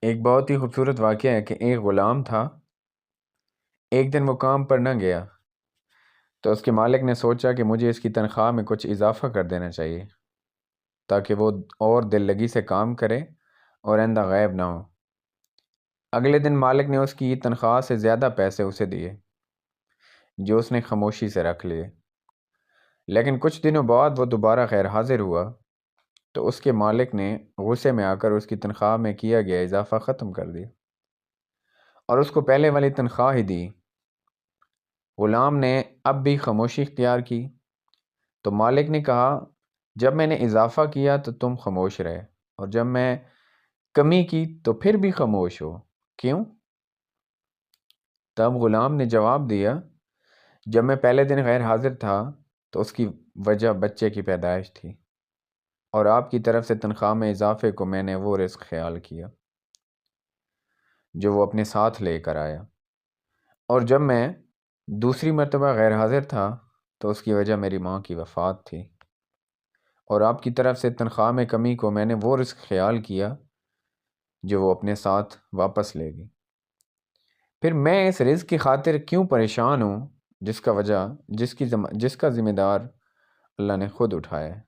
ایک بہت ہی خوبصورت واقعہ ہے کہ ایک غلام تھا۔ ایک دن وہ کام پر نہ گیا تو اس کے مالک نے سوچا کہ مجھے اس کی تنخواہ میں کچھ اضافہ کر دینا چاہیے تاکہ وہ اور دل لگی سے کام کرے اور آئندہ غائب نہ ہو۔ اگلے دن مالک نے اس کی تنخواہ سے زیادہ پیسے اسے دیے جو اس نے خاموشی سے رکھ لیے، لیکن کچھ دنوں بعد وہ دوبارہ غیر حاضر ہوا تو اس کے مالک نے غصے میں آ کر اس کی تنخواہ میں کیا گیا اضافہ ختم کر دیا اور اس کو پہلے والی تنخواہ ہی دی۔ غلام نے اب بھی خاموشی اختیار کی تو مالک نے کہا، جب میں نے اضافہ کیا تو تم خاموش رہے اور جب میں کمی کی تو پھر بھی خاموش ہو، کیوں؟ تب غلام نے جواب دیا، جب میں پہلے دن غیر حاضر تھا تو اس کی وجہ بچے کی پیدائش تھی اور آپ کی طرف سے تنخواہ میں اضافے کو میں نے وہ رزق خیال کیا جو وہ اپنے ساتھ لے کر آیا، اور جب میں دوسری مرتبہ غیر حاضر تھا تو اس کی وجہ میری ماں کی وفات تھی، اور آپ کی طرف سے تنخواہ میں کمی کو میں نے وہ رزق خیال کیا جو وہ اپنے ساتھ واپس لے گی۔ پھر میں اس رزق کی خاطر کیوں پریشان ہوں جس کا ذمہ دار اللہ نے خود اٹھایا ہے۔